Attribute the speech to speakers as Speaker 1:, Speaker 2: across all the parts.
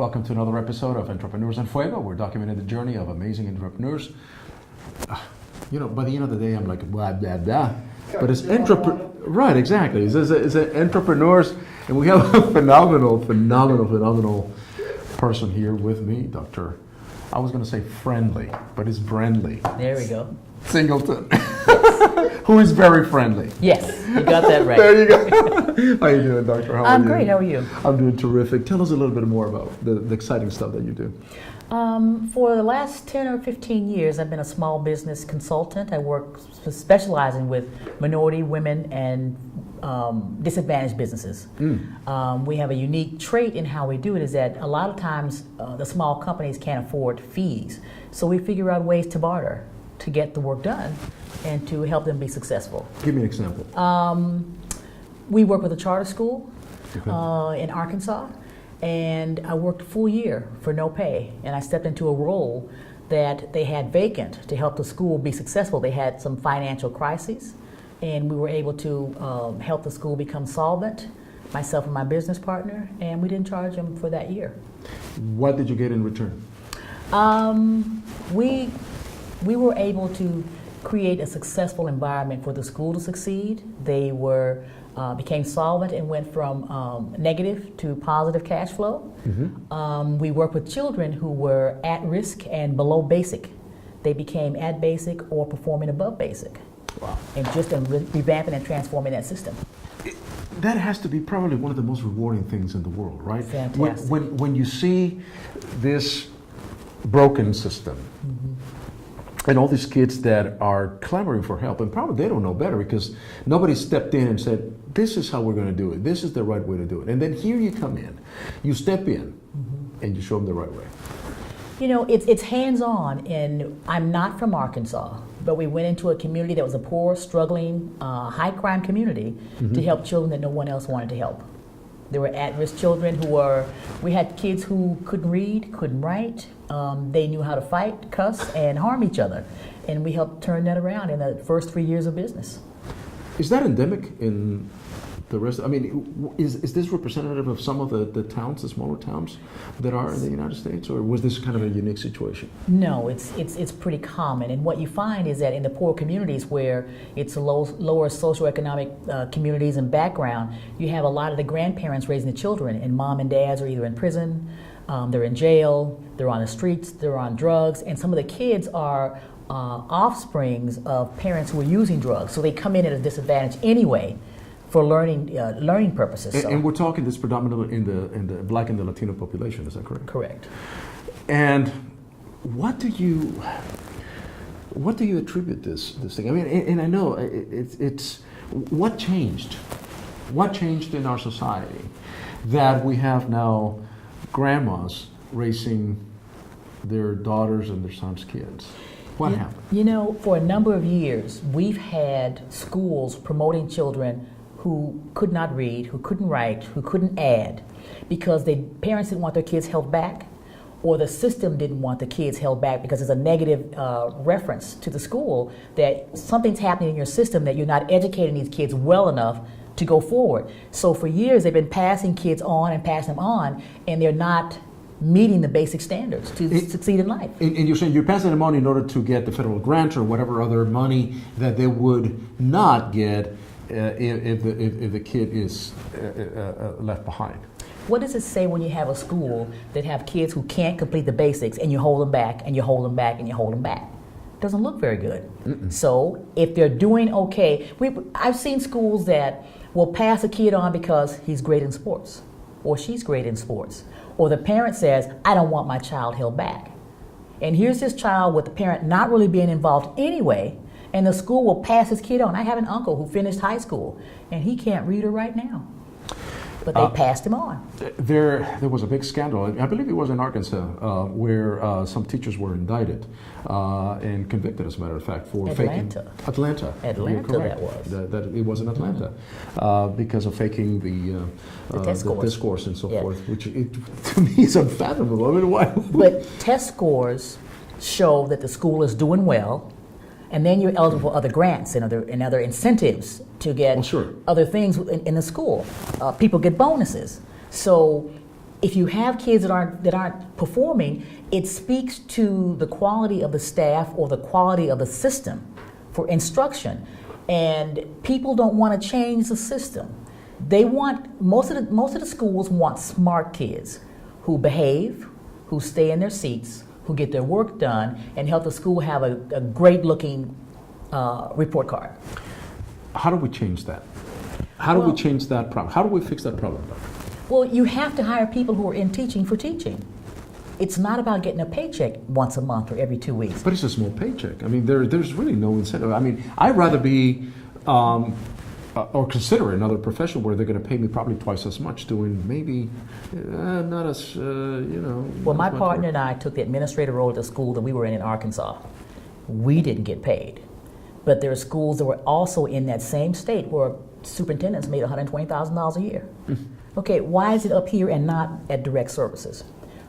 Speaker 1: welcome to another episode of Entrepreneurs and Fuego. We're documenting the journey of amazing entrepreneurs. By the end of the day, I'm like, blah, blah, blah. But it's right, exactly. It's entrepreneurs, and we have a phenomenal person here with me, Dr. I was going to say friendly, but it's Brendly.
Speaker 2: There we go.
Speaker 1: Singleton. Who is very friendly.
Speaker 2: Yes, you got that right.
Speaker 1: There you go. How are you doing, Doctor?
Speaker 2: I'm great. How are you?
Speaker 1: I'm doing terrific. Tell us a little bit more about the exciting stuff that you do.
Speaker 2: For the last 10 or 15 years, I've been a small business consultant. I work specializing with minority, women, and disadvantaged businesses. We have a unique trait in how we do it is that a lot of times the small companies can't afford fees. So we figure out ways to barter to get the work done and to help them be successful.
Speaker 1: Give me an example.
Speaker 2: We work with a charter school
Speaker 1: Okay.
Speaker 2: in Arkansas, and I worked a full year for no pay, and I stepped into a role that they had vacant to help the school be successful. They had some financial crises, and we were able to help the school become solvent, myself and my business partner, and we didn't charge them for that year.
Speaker 1: What did you get in return?
Speaker 2: We were able to create a successful environment for the school to succeed. They became solvent and went from negative to positive cash flow.
Speaker 1: Mm-hmm.
Speaker 2: We worked with children who were at risk and below basic. They became at basic or performing above basic.
Speaker 1: Wow.
Speaker 2: And just revamping and transforming that system.
Speaker 1: That has to be probably one of the most rewarding things in the world, right?
Speaker 2: Fantastic.
Speaker 1: When you see this broken system,
Speaker 2: Mm-hmm.
Speaker 1: and all these kids that are clamoring for help, and probably they don't know better because nobody stepped in and said, this is how we're going to do it. This is the right way to do it. And then here you come in, you step in,
Speaker 2: Mm-hmm.
Speaker 1: and you show them the right way.
Speaker 2: You know, it's hands-on, and I'm not from Arkansas, but we went into a community that was a poor, struggling, high-crime community to help children that no one else wanted to help. There were at-risk children we had kids who couldn't read, couldn't write. They knew how to fight, cuss, and harm each other. And we helped turn that around in the first 3 years of business.
Speaker 1: Is that endemic in the rest? I mean, is this representative of some of the towns, the smaller towns that are in the United States, or was this kind of a unique situation?
Speaker 2: No, it's pretty common. And what you find is that in the poor communities where it's lower socioeconomic communities and background, you have a lot of the grandparents raising the children, and mom and dads are either in prison, they're in jail, they're on the streets, they're on drugs, and some of the kids are offsprings of parents who are using drugs. So they come in at a disadvantage anyway for learning purposes.
Speaker 1: And we're talking this predominantly in the Black and the Latino population. Is that correct?
Speaker 2: Correct.
Speaker 1: And what do you attribute this thing? I mean, and I know it's what changed? What changed in our society that we have now grandmas raising their daughters and their sons' kids? What happened?
Speaker 2: You know, for a number of years, we've had schools promoting children who could not read, who couldn't write, who couldn't add, because parents didn't want their kids held back, or the system didn't want the kids held back because there's a negative reference to the school that something's happening in your system that you're not educating these kids well enough to go forward. So for years, they've been passing kids on and passing them on, and they're not meeting the basic standards to succeed in life.
Speaker 1: And you're saying you're passing them on in order to get the federal grant or whatever other money that they would not get if the kid is left behind.
Speaker 2: What does it say when you have a school that have kids who can't complete the basics and you hold them back and you hold them back and you hold them back? It doesn't look very good.
Speaker 1: Mm-mm.
Speaker 2: So if they're doing okay, I've seen schools that will pass a kid on because he's great in sports or she's great in sports. Or the parent says, I don't want my child held back. And here's this child with the parent not really being involved anyway, and the school will pass his kid on. I have an uncle who finished high school, and he can't read or write now. But they passed him on.
Speaker 1: There was a big scandal, I believe it was in Arkansas, where some teachers were indicted and convicted, as a matter of fact, for faking. Atlanta, you're correct. That it was in Atlanta because of faking the test scores and so forth, which to me is unfathomable. I mean, why?
Speaker 2: But test scores show that the school is doing well, and then you're eligible for other grants and other incentives to get other things in the school. People get bonuses. So if you have kids that aren't performing, it speaks to the quality of the staff or the quality of the system for instruction. And people don't want to change the system. They want most of the schools want smart kids who behave, who stay in their seats, who get their work done, and help the school have a great looking report card.
Speaker 1: How do we change that? How do we change that problem? How do we fix that problem?
Speaker 2: Well, you have to hire people who are in teaching for teaching. It's not about getting a paycheck once a month or every 2 weeks.
Speaker 1: But it's a small paycheck. I mean, there's really no incentive. I mean, I'd rather be or consider another profession where they're going to pay me probably twice as much doing maybe not as,
Speaker 2: Well, my partner and I took the administrative role at the school that we were in Arkansas. We didn't get paid. But there are schools that were also in that same state where superintendents made $120,000 a year. Okay, why is it up here and not at direct services?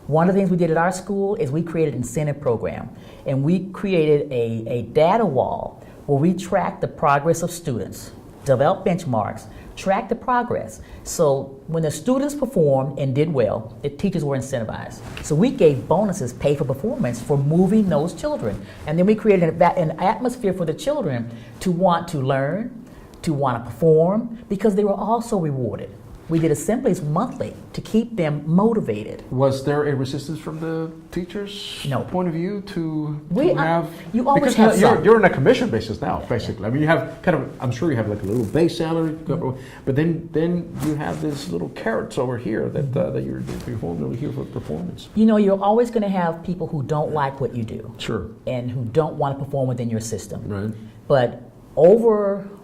Speaker 2: One of the things we did at our school is we created an incentive program, and we created a data wall where we track the progress of students, develop benchmarks, track the progress. So when the students performed and did well, the teachers were incentivized. So we gave bonuses, pay for performance, for moving those children. And then we created an atmosphere for the children to want to learn, to want to perform, because they were also rewarded. We did assemblies monthly to keep them motivated.
Speaker 1: Was there a resistance from the teachers' point of view to have?
Speaker 2: You always
Speaker 1: because
Speaker 2: have some.
Speaker 1: You're on a commission basis now, basically. I mean, you have kind of. I'm sure you have like a little base salary, but then you have this little carrots over here that you're holding over here for performance.
Speaker 2: You're always going to have people who don't like what you do,
Speaker 1: sure,
Speaker 2: and who don't want to perform within your system.
Speaker 1: Right.
Speaker 2: But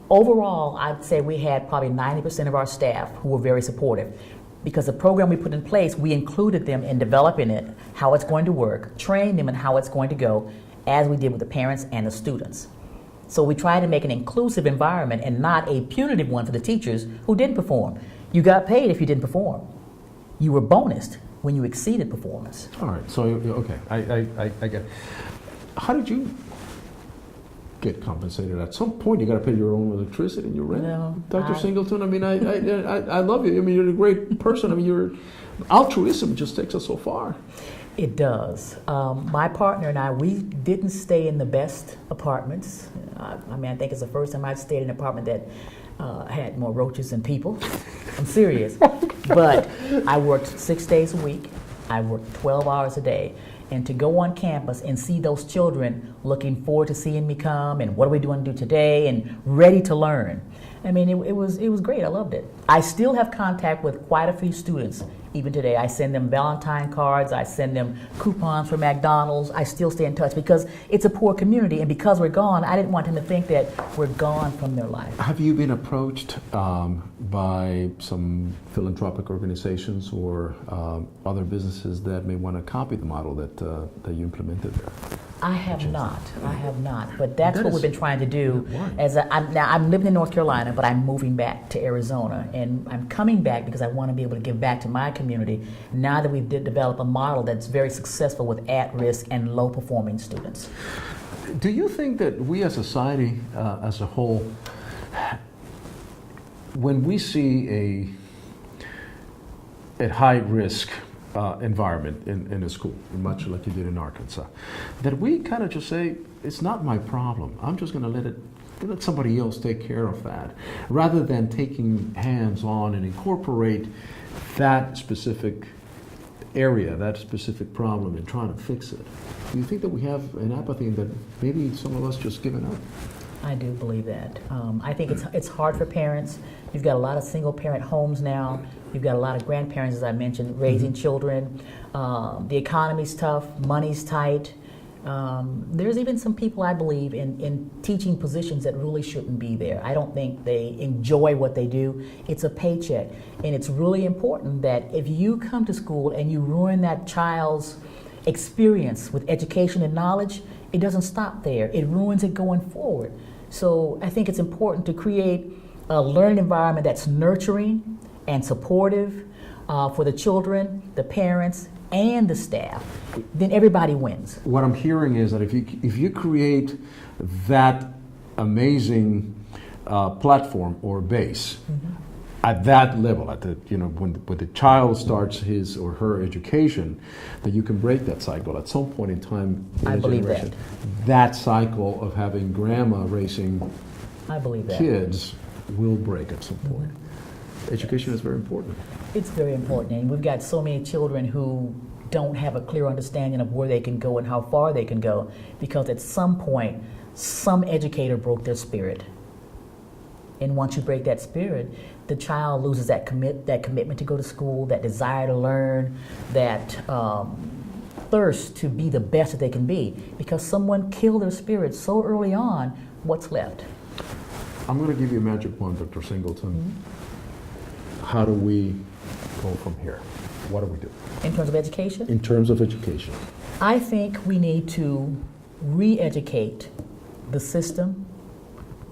Speaker 2: overall, I'd say we had probably 90% of our staff who were very supportive, because the program we put in place, we included them in developing it, how it's going to work, train them in how it's going to go, as we did with the parents and the students. So we tried to make an inclusive environment and not a punitive one for the teachers who didn't perform. You got paid if you didn't perform. You were bonused when you exceeded performance.
Speaker 1: All right, so, okay, I get it. How did you get compensated? At some point you got to pay your own electricity and your rent.
Speaker 2: No,
Speaker 1: Dr. Singleton, I mean, I love you. I mean, you're a great person. I mean, your altruism just takes us so far.
Speaker 2: It does. My partner and I, we didn't stay in the best apartments. I mean, I think it's the first time I've stayed in an apartment that had more roaches than people. I'm serious. But I worked 6 days a week. I worked 12 hours a day. And to go on campus and see those children looking forward to seeing me come, and what are we doing to do today, and ready to learn. I mean, it was great. I loved it. I still have contact with quite a few students even today. I send them Valentine cards. I send them coupons for McDonald's. I still stay in touch because it's a poor community, and because we're gone, I didn't want them to think that we're gone from their life.
Speaker 1: Have you been approached by some philanthropic organizations or other businesses that may want to copy the model that you implemented there?
Speaker 2: I have not. But that's what we've been trying to do. I'm living in North Carolina, but I'm moving back to Arizona, and I'm coming back because I want to be able to give back to my community now that we've developed a model that's very successful with at-risk and low-performing students.
Speaker 1: Do you think that we as a society, as a whole, when we see a high-risk environment in a school, much like you did in Arkansas, that we kind of just say, it's not my problem. I'm just going to let somebody else take care of that, rather than taking hands-on and incorporate that specific area, that specific problem, and trying to fix it. Do you think that we have an apathy and that maybe some of us just given up?
Speaker 2: I do believe that. I think it's hard for parents. You've got a lot of single-parent homes now. You've got a lot of grandparents, as I mentioned, raising children. The economy's tough. Money's tight. There's even some people, I believe, in teaching positions that really shouldn't be there. I don't think they enjoy what they do. It's a paycheck. And it's really important that if you come to school and you ruin that child's experience with education and knowledge, it doesn't stop there. It ruins it going forward. So I think it's important to create a learning environment that's nurturing and supportive for the children, the parents, and the staff. Then everybody wins.
Speaker 1: What I'm hearing is that if you create that amazing platform or base, at that level, at the when the child starts his or her education, that you can break that cycle at some point in time.
Speaker 2: I believe that.
Speaker 1: That cycle of having grandma raising kids will break at some point. Education is very important.
Speaker 2: It's very important, and we've got so many children who don't have a clear understanding of where they can go and how far they can go, because at some point, some educator broke their spirit. And once you break that spirit, the child loses that commitment to go to school, that desire to learn, that thirst to be the best that they can be. Because someone killed their spirit so early on, what's left?
Speaker 1: I'm going to give you a magic wand, Dr. Singleton. Mm-hmm. How do we go from here? What do we do?
Speaker 2: In terms of education?
Speaker 1: In terms of education.
Speaker 2: I think we need to re-educate the system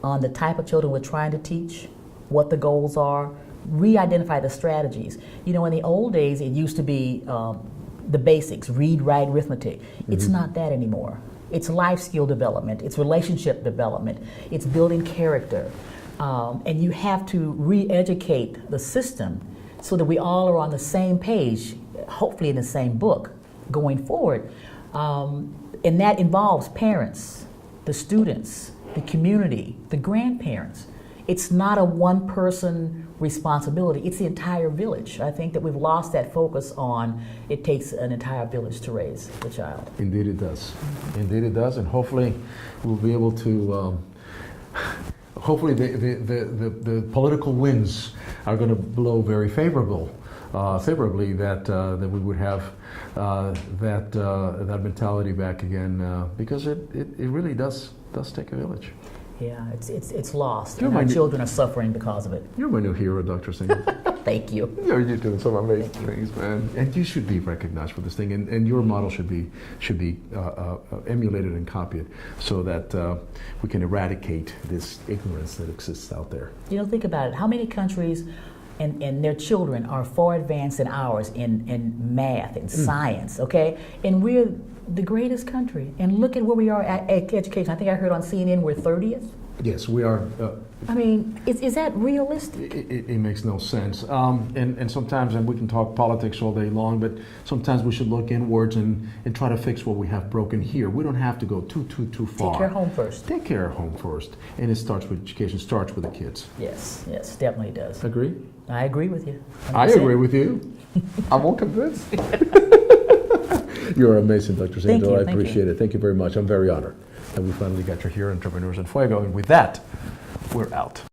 Speaker 2: on the type of children we're trying to teach, what the goals are, re-identify the strategies. In the old days, it used to be the basics, read, write, arithmetic. Mm-hmm. It's not that anymore. It's life skill development, it's relationship development, it's building character. And you have to re-educate the system so that we all are on the same page, hopefully in the same book going forward. And that involves parents, the students, the community, the grandparents. It's not a one-person responsibility. It's the entire village. I think that we've lost that focus on it takes an entire village to raise the child.
Speaker 1: Indeed it does. Mm-hmm. Indeed it does, and hopefully we'll be able to, hopefully the political winds are going to blow very favorably that we would have that mentality back again, because it really does take a village.
Speaker 2: Yeah, it's lost, and our children are suffering because of it.
Speaker 1: You're my new hero, Dr. Singleton.
Speaker 2: Thank you.
Speaker 1: You're doing some amazing things, man. And you should be recognized for this thing, and your model should be emulated and copied, so that we can eradicate this ignorance that exists out there.
Speaker 2: Think about it. How many countries and their children are far advanced than ours in math and science, okay? And we're the greatest country. And look at where we are at education. I think I heard on CNN we're 30th.
Speaker 1: Yes, we are.
Speaker 2: I mean, is that realistic?
Speaker 1: It makes no sense. And sometimes, and we can talk politics all day long, but sometimes we should look inwards and try to fix what we have broken here. We don't have to go too far.
Speaker 2: Take care of home first.
Speaker 1: Take care of home first. And it starts with education, starts with the kids.
Speaker 2: Yes, definitely does.
Speaker 1: Agree?
Speaker 2: I agree with you. 100%.
Speaker 1: I agree with you. I'm all convinced. You're amazing, Dr. Singleton. I appreciate it. Thank you very much. I'm very honored that we finally got you here, Entrepreneurs in Fuego. And with that, we're out.